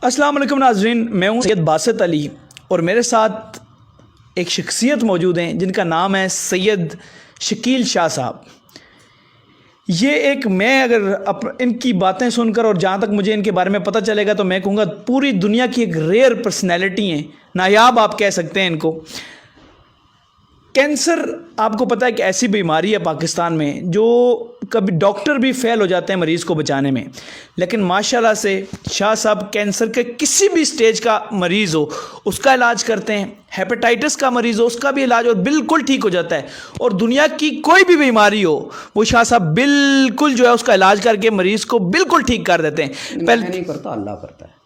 السلام علیکم ناظرین، میں ہوں سید باسط علی اور میرے ساتھ ایک شخصیت موجود ہیں جن کا نام ہے سید شکیل شاہ صاحب۔ یہ میں اگر ان کی باتیں سن کر اور جہاں تک مجھے ان کے بارے میں پتہ چلے گا تو میں کہوں گا پوری دنیا کی ایک ریئر پرسنالٹی ہیں، نایاب آپ کہہ سکتے ہیں ان کو۔ کینسر آپ کو پتہ ہے کہ ایسی بیماری ہے پاکستان میں جو کبھی ڈاکٹر بھی فیل ہو جاتے ہیں مریض کو بچانے میں، لیکن ماشاءاللہ سے شاہ صاحب کینسر کے کسی بھی سٹیج کا مریض ہو اس کا علاج کرتے ہیں، ہیپیٹائٹس کا مریض ہو اس کا بھی علاج اور بالکل ٹھیک ہو جاتا ہے، اور دنیا کی کوئی بھی بیماری ہو وہ شاہ صاحب بالکل جو ہے اس کا علاج کر کے مریض کو بالکل ٹھیک کر دیتے ہیں۔ میں نہیں کرتا، اللہ کرتا ہے۔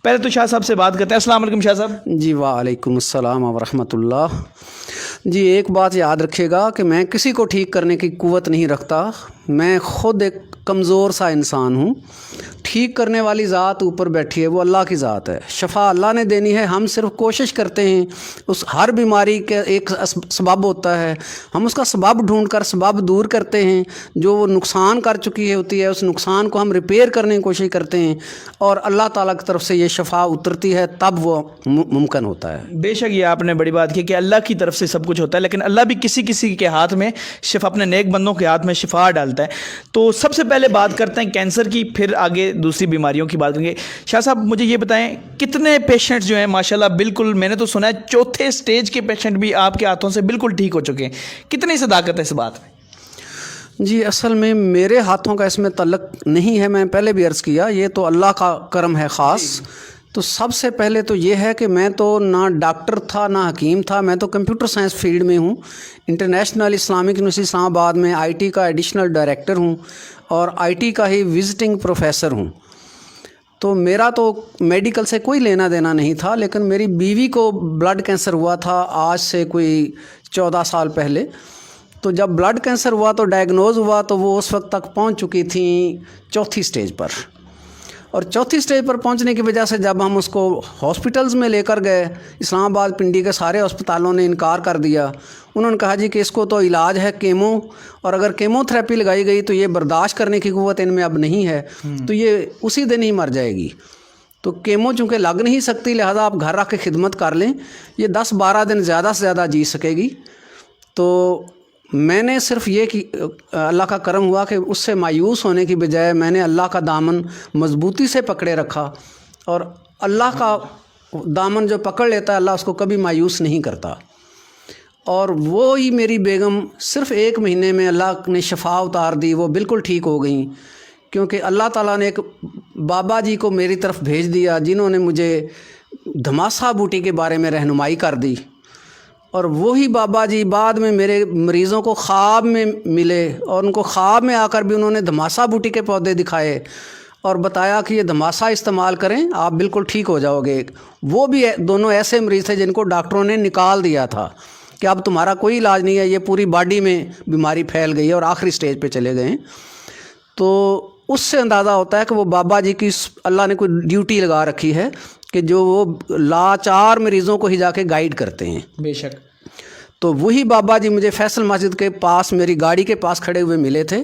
پہلے تو شاہ صاحب سے بات کرتے ہیں۔ السلام علیکم شاہ صاحب۔ جی وعلیکم السلام ورحمۃ اللہ۔ جی ایک بات یاد رکھیے گا کہ میں کسی کو ٹھیک کرنے کی قوت نہیں رکھتا، میں خود ایک کمزور سا انسان ہوں۔ ٹھیک کرنے والی ذات اوپر بیٹھی ہے، وہ اللہ کی ذات ہے، شفا اللہ نے دینی ہے، ہم صرف کوشش کرتے ہیں۔ اس ہر بیماری کے ایک سبب ہوتا ہے، ہم اس کا سبب ڈھونڈ کر سبب دور کرتے ہیں، جو وہ نقصان کر چکی ہوتی ہے اس نقصان کو ہم ریپیئر کرنے کی کوشش کرتے ہیں، اور اللہ تعالیٰ کی طرف سے یہ شفا اترتی ہے، تب وہ ممکن ہوتا ہے۔ بے شک یہ آپ نے بڑی بات کی کہ اللہ کی طرف سے سب کچھ ہوتا ہے، لیکن اللہ بھی کسی کسی کے ہاتھ میں شفا، اپنے نیک بندوں کے ہاتھ میں شفا ڈالتا ہے۔ تو سب سے پہلے بات کرتے ہیں کینسر کی، پھر آگے دوسری بیماریوں کی بات کریں گے۔ شاہ صاحب مجھے یہ بتائیں کتنے پیشنٹس جو ہیں ماشاءاللہ بالکل، میں نے تو سنا ہے چوتھے سٹیج کے پیشنٹ بھی آپ کے ہاتھوں سے بالکل ٹھیک ہو چکے ہیں، کتنی صداقت ہے اس بات میں؟ جی اصل میں میرے ہاتھوں کا اس میں تعلق نہیں ہے، میں پہلے بھی عرض کیا، یہ تو اللہ کا کرم ہے خاص۔ تو سب سے پہلے تو یہ ہے کہ میں تو نہ ڈاکٹر تھا نہ حکیم تھا، میں تو کمپیوٹر سائنس فیلڈ میں ہوں، انٹرنیشنل اسلامک یونیورسٹی اسلام آباد میں آئی ٹی کا ایڈیشنل ڈائریکٹر ہوں اور آئی ٹی کا ہی وزٹنگ پروفیسر ہوں۔ تو میرا تو میڈیکل سے کوئی لینا دینا نہیں تھا، لیکن میری بیوی کو بلڈ کینسر ہوا تھا آج سے کوئی 14 سال پہلے۔ تو جب بلڈ کینسر ہوا تو ڈائگنوز ہوا تو وہ اس وقت تک پہنچ چکی تھیں چوتھی سٹیج پر، اور چوتھی سٹیج پر پہنچنے کی وجہ سے جب ہم اس کو ہاسپٹلز میں لے کر گئے، اسلام آباد پنڈی کے سارے ہسپتالوں نے انکار کر دیا۔ انہوں نے کہا جی کہ اس کو تو علاج ہے کیمو، اور اگر کیمو تھراپی لگائی گئی تو یہ برداشت کرنے کی قوت ان میں اب نہیں ہے، تو یہ اسی دن ہی مر جائے گی۔ تو کیمو چونکہ لگ نہیں سکتی، لہذا آپ گھر رکھ کے خدمت کر لیں، یہ 10-12 دن زیادہ سے زیادہ جی سکے گی۔ تو میں نے صرف یہ کہ اللہ کا کرم ہوا کہ اس سے مایوس ہونے کی بجائے میں نے اللہ کا دامن مضبوطی سے پکڑے رکھا، اور اللہ کا دامن جو پکڑ لیتا ہے اللہ اس کو کبھی مایوس نہیں کرتا۔ اور وہی میری بیگم صرف 1 مہینے میں اللہ نے شفا اتار دی، وہ بالکل ٹھیک ہو گئیں، کیونکہ اللہ تعالیٰ نے ایک بابا جی کو میری طرف بھیج دیا جنہوں نے مجھے دھماسا بوٹی کے بارے میں رہنمائی کر دی، اور وہی بابا جی بعد میں میرے مریضوں کو خواب میں ملے، اور ان کو خواب میں آ کر بھی انہوں نے دھماسا بوٹی کے پودے دکھائے اور بتایا کہ یہ دھماسا استعمال کریں آپ بالکل ٹھیک ہو جاؤ گے۔ وہ بھی دونوں ایسے مریض تھے جن کو ڈاکٹروں نے نکال دیا تھا کہ اب تمہارا کوئی علاج نہیں ہے، یہ پوری باڈی میں بیماری پھیل گئی ہے اور آخری سٹیج پہ چلے گئے ہیں۔ تو اس سے اندازہ ہوتا ہے کہ وہ بابا جی کی اللہ نے کوئی ڈیوٹی لگا رکھی ہے کہ جو وہ لاچار مریضوں کو ہی جا کے گائیڈ کرتے ہیں۔ بے شک۔ تو وہی بابا جی مجھے فیصل مسجد کے پاس میری گاڑی کے پاس کھڑے ہوئے ملے تھے،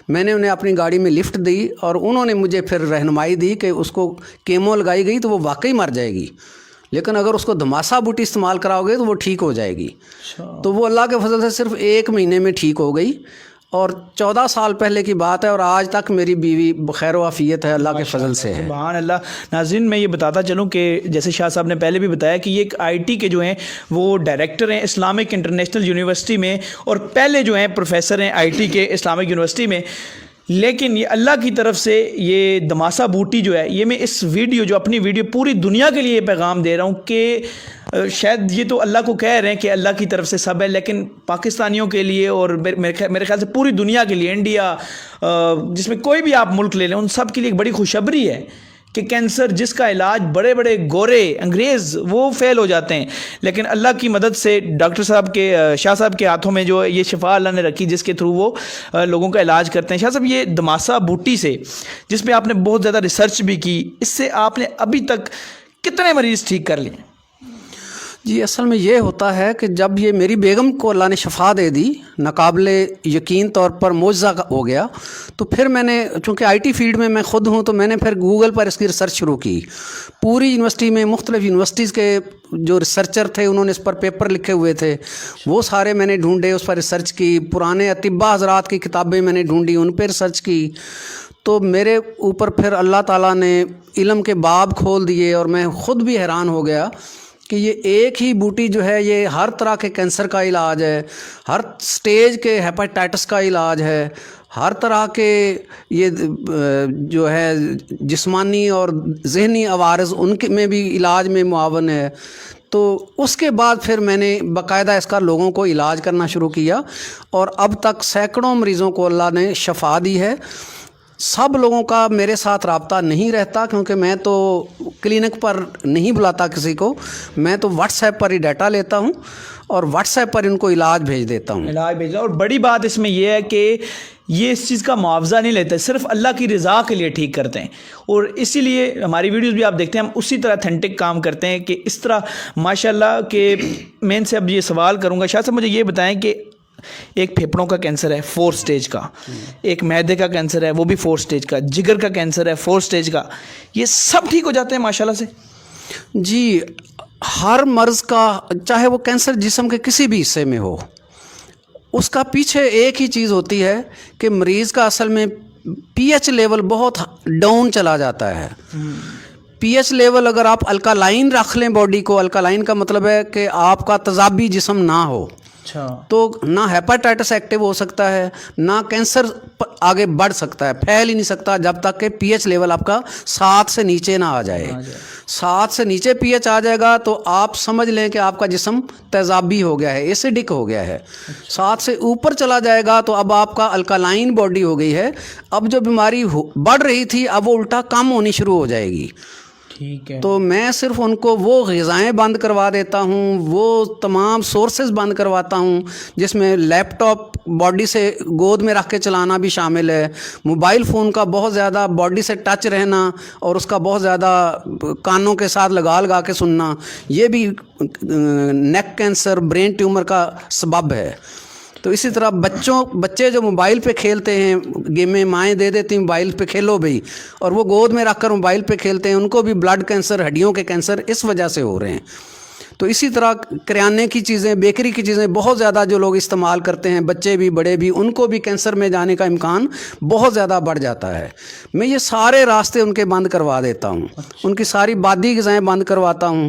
میں نے انہیں اپنی گاڑی میں لفٹ دی اور انہوں نے مجھے پھر رہنمائی دی کہ اس کو کیمو لگائی گئی تو وہ واقعی مر جائے گی، لیکن اگر اس کو دھماسا بوٹی استعمال کراؤ گے تو وہ ٹھیک ہو جائے گی۔ تو وہ اللہ کے فضل سے صرف 1 مہینے میں ٹھیک ہو گئی، اور 14 سال پہلے کی بات ہے، اور آج تک میری بیوی بخیر و عافیت ہے، اللہ کے فضل سے ہے۔ سبحان اللہ۔ ناظرین میں یہ بتاتا چلوں کہ جیسے شاہ صاحب نے پہلے بھی بتایا کہ یہ ایک آئی ٹی کے جو ہیں وہ ڈائریکٹر ہیں اسلامک انٹرنیشنل یونیورسٹی میں، اور پہلے جو ہیں پروفیسر ہیں آئی ٹی کے اسلامک یونیورسٹی میں، لیکن یہ اللہ کی طرف سے یہ دھماسا بوٹی جو ہے، یہ میں اس ویڈیو جو اپنی ویڈیو پوری دنیا کے لیے پیغام دے رہا ہوں کہ شاید یہ تو اللہ کو کہہ رہے ہیں کہ اللہ کی طرف سے سب ہے، لیکن پاکستانیوں کے لیے اور میرے خیال سے پوری دنیا کے لیے، انڈیا جس میں کوئی بھی آپ ملک لے لیں، ان سب کے لیے ایک بڑی خوشخبری ہے کہ کینسر جس کا علاج بڑے بڑے گورے انگریز وہ فیل ہو جاتے ہیں، لیکن اللہ کی مدد سے ڈاکٹر صاحب کے شاہ صاحب کے ہاتھوں میں جو یہ شفا اللہ نے رکھی جس کے تھرو وہ لوگوں کا علاج کرتے ہیں۔ شاہ صاحب یہ دھماسا بوٹی سے جس پہ آپ نے بہت زیادہ ریسرچ بھی کی، اس سے آپ نے ابھی تک کتنے مریض ٹھیک کر لیے؟ جی اصل میں یہ ہوتا ہے کہ جب یہ میری بیگم کو اللہ نے شفا دے دی، ناقابل یقین طور پر معجزہ ہو گیا، تو پھر میں نے، چونکہ آئی ٹی فیلڈ میں خود ہوں، تو میں نے پھر گوگل پر اس کی ریسرچ شروع کی. پوری یونیورسٹی میں مختلف یونیورسٹیز کے جو ریسرچر تھے انہوں نے اس پر پیپر لکھے ہوئے تھے، وہ سارے میں نے ڈھونڈے، اس پر ریسرچ کی. پرانے اطباء حضرات کی کتابیں میں نے ڈھونڈی، ان پہ ریسرچ کی. تو میرے اوپر پھر اللہ تعالیٰ نے علم کے باب کھول دیے، اور میں خود بھی حیران ہو گیا کہ یہ ایک ہی بوٹی جو ہے یہ ہر طرح کے کینسر کا علاج ہے، ہر سٹیج کے ہیپاٹائٹس کا علاج ہے، ہر طرح کے یہ جو ہے جسمانی اور ذہنی عوارض ان کے میں بھی علاج میں معاون ہے. تو اس کے بعد پھر میں نے باقاعدہ اس کا لوگوں کو علاج کرنا شروع کیا، اور اب تک سینکڑوں مریضوں کو اللہ نے شفا دی ہے. سب لوگوں کا میرے ساتھ رابطہ نہیں رہتا، کیونکہ میں تو کلینک پر نہیں بلاتا کسی کو، میں تو واٹس ایپ پر ہی ڈیٹا لیتا ہوں اور واٹس ایپ پر ان کو علاج بھیج دیتا ہوں. علاج بھیجا. اور بڑی بات اس میں یہ ہے کہ یہ اس چیز کا معاوضہ نہیں لیتے، صرف اللہ کی رضا کے لیے ٹھیک کرتے ہیں. اور اسی لیے ہماری ویڈیوز بھی آپ دیکھتے ہیں، ہم اسی طرح اتھینٹک کام کرتے ہیں کہ اس طرح ماشاءاللہ. کہ میں ان سے اب یہ سوال کروں گا، شاہ صاحب مجھے یہ بتائیں کہ ایک پھیپھڑوں کا کینسر ہے 4 سٹیج کا، ایک معدے کا کینسر ہے وہ بھی 4 سٹیج کا، جگر کا کینسر ہے 4 سٹیج کا، یہ سب ٹھیک ہو جاتے ہیں ماشاءاللہ سے؟ جی ہر مرض کا، چاہے وہ کینسر جسم کے کسی بھی حصے میں ہو، اس کا پیچھے ایک ہی چیز ہوتی ہے کہ مریض کا اصل میں پی ایچ لیول بہت ڈاؤن چلا جاتا ہے. پی ایچ لیول اگر آپ الکالائن رکھ لیں باڈی کو، الکالائن کا مطلب ہے کہ آپ کا تیزابی جسم نہ ہو، اچھا، تو نہ ہیپاٹائٹس ایکٹیو ہو سکتا ہے، نہ کینسر آگے بڑھ سکتا ہے، پھیل ہی نہیں سکتا جب تک کہ پی ایچ لیول آپ کا 7 سے نیچے نہ آ جائے. 7 سے نیچے پی ایچ آ جائے گا تو آپ سمجھ لیں کہ آپ کا جسم تیزابی ہو گیا ہے، ایسیڈک ہو گیا ہے. 7 سے اوپر چلا جائے گا تو اب آپ کا الکالائن باڈی ہو گئی ہے. اب جو بیماری بڑھ رہی تھی اب وہ الٹا کم ہونی شروع ہو جائے گی. ٹھیک ہے. تو میں صرف ان کو وہ غذائیں بند کروا دیتا ہوں، وہ تمام سورسز بند کرواتا ہوں، جس میں لیپ ٹاپ باڈی سے گود میں رکھ کے چلانا بھی شامل ہے، موبائل فون کا بہت زیادہ باڈی سے ٹچ رہنا اور اس کا بہت زیادہ کانوں کے ساتھ لگا کے سننا، یہ بھی نیک کینسر، برین ٹیومر کا سبب ہے. تو اسی طرح بچے جو موبائل پہ کھیلتے ہیں، گیمیں مائیں دے دیتی ہیں موبائل پہ کھیلو بھئی، اور وہ گود میں رکھ کر موبائل پہ کھیلتے ہیں، ان کو بھی بلڈ کینسر، ہڈیوں کے کینسر اس وجہ سے ہو رہے ہیں. تو اسی طرح کریانے کی چیزیں، بیکری کی چیزیں بہت زیادہ جو لوگ استعمال کرتے ہیں، بچے بھی بڑے بھی، ان کو بھی کینسر میں جانے کا امکان بہت زیادہ بڑھ جاتا ہے. میں یہ سارے راستے ان کے بند کروا دیتا ہوں، ان کی ساری بادی غذائیں بند کرواتا ہوں.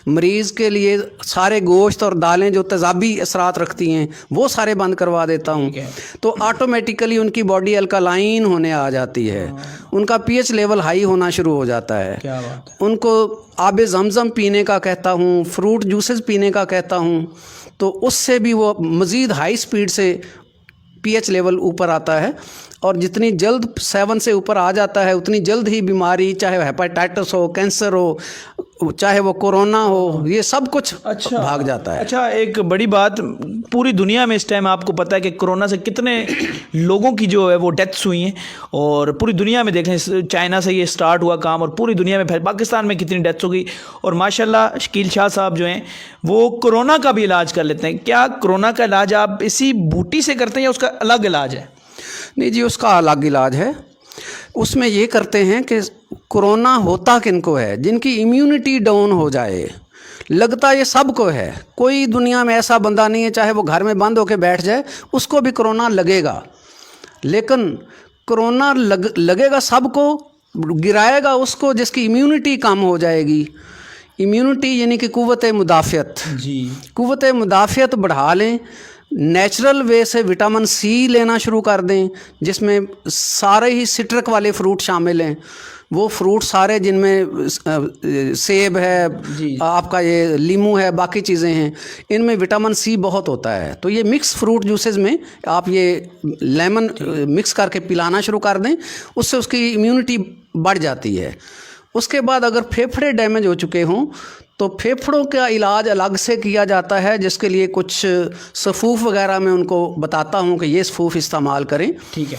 مریض کے لیے سارے گوشت اور دالیں جو تیزابی اثرات رکھتی ہیں وہ سارے بند کروا دیتا ہوں. تو آٹومیٹیکلی ان کی باڈی الکالائن ہونے آ جاتی ہے، ان کا پی ایچ لیول ہائی ہونا شروع ہو جاتا ہے. کیا بات ہے. ان کو آب زمزم پینے کا کہتا ہوں، فروٹ جوسز پینے کا کہتا ہوں، تو اس سے بھی وہ مزید ہائی سپیڈ سے پی ایچ لیول اوپر آتا ہے. اور جتنی جلد 7 سے اوپر آ جاتا ہے اتنی جلد ہی بیماری، چاہے وہ ہیپاٹائٹس ہو، کینسر ہو، چاہے وہ کورونا ہو، یہ سب کچھ بھاگ جاتا ہے. اچھا، ایک بڑی بات، پوری دنیا میں اس ٹائم آپ کو پتہ ہے کہ کورونا سے کتنے لوگوں کی جو ہے وہ ڈیتھس ہوئی ہیں، اور پوری دنیا میں دیکھیں چائنا سے یہ سٹارٹ ہوا کام اور پوری دنیا میں پھر پاکستان میں کتنی ڈیتھس ہو گئی. اور ماشاءاللہ شکیل شاہ صاحب جو ہیں وہ کورونا کا بھی علاج کر لیتے ہیں. کیا کورونا کا علاج آپ اسی بوٹی سے کرتے ہیں یا اس کا الگ علاج ہے؟ نہیں جی، اس کا الگ علاج ہے. اس میں یہ کرتے ہیں کہ کورونا ہوتا کن کو ہے؟ جن کی امیونٹی ڈاؤن ہو جائے. لگتا یہ سب کو ہے، کوئی دنیا میں ایسا بندہ نہیں ہے چاہے وہ گھر میں بند ہو کے بیٹھ جائے اس کو بھی کورونا لگے گا. لیکن کورونا لگے گا سب کو، گرائے گا اس کو جس کی امیونٹی کم ہو جائے گی. امیونٹی یعنی کہ قوت مدافعت. جی، قوت مدافعت بڑھا لیں. نیچرل وے سے وٹامن سی لینا شروع کر دیں، جس میں سارے ہی سٹرک والے فروٹ شامل ہیں. وہ فروٹ سارے جن میں سیب ہے، آپ کا یہ لیمو ہے، باقی چیزیں ہیں، ان میں وٹامن سی بہت ہوتا ہے. تو یہ مکس فروٹ جوسز میں آپ یہ لیمن مکس کر کے پلانا شروع کر دیں، اس سے اس کی امیونٹی بڑھ جاتی ہے. اس کے بعد اگر پھیپھڑے ڈیمیج ہو چکے ہوں تو پھیپھڑوں کا علاج الگ سے کیا جاتا ہے، جس کے لیے کچھ صفوف وغیرہ میں ان کو بتاتا ہوں کہ یہ صفوف استعمال کریں. ٹھیک ہے.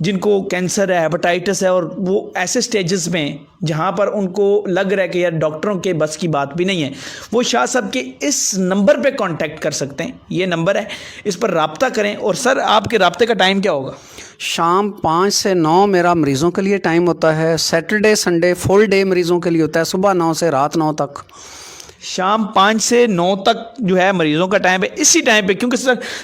جن کو کینسر ہے, ہیپاٹائٹس ہے, اور وہ ایسے سٹیجز میں جہاں پر ان کو لگ رہا ہے کہ یار ڈاکٹروں کے بس کی بات بھی نہیں ہے, وہ شاہ صاحب کے اس نمبر پہ کانٹیکٹ کر سکتے ہیں. یہ نمبر ہے, اس پر رابطہ کریں. اور سر آپ کے رابطے کا ٹائم کیا ہوگا؟ شام 5 سے 9 میرا مریضوں کے لیے ٹائم ہوتا ہے. سیٹرڈے سنڈے فل ڈے مریضوں کے لیے ہوتا ہے, صبح 9 سے رات 9 تک. شام 5 سے 9 تک جو ہے مریضوں کا ٹائم ہے. اسی ٹائم پہ کیونکہ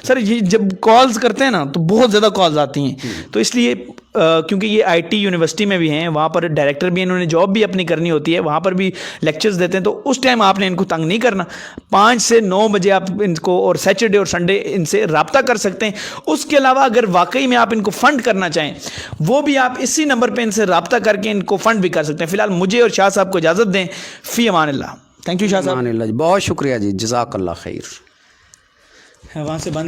سر یہ جب کالز کرتے ہیں نا تو بہت زیادہ کالز آتی ہیں, تو اس لیے کیونکہ یہ آئی ٹی یونیورسٹی میں بھی ہیں, وہاں پر ڈائریکٹر بھی ہیں, انہوں نے جاب بھی اپنی کرنی ہوتی ہے, وہاں پر بھی لیکچرز دیتے ہیں, تو اس ٹائم آپ نے ان کو تنگ نہیں کرنا. 5 سے 9 بجے آپ ان کو, اور سیٹرڈے اور سنڈے ان سے رابطہ کر سکتے ہیں. اس کے علاوہ اگر واقعی میں آپ ان کو فنڈ کرنا چاہیں, وہ بھی آپ اسی نمبر پہ ان سے رابطہ کر کے ان کو فنڈ بھی کر سکتے ہیں. فی الحال مجھے اور شاہ صاحب کو اجازت دیں. فی امان اللہ. تھینک یو شاہ صاحب. بہت شکریہ جی, جزاک اللہ خیر. وہاں سے بند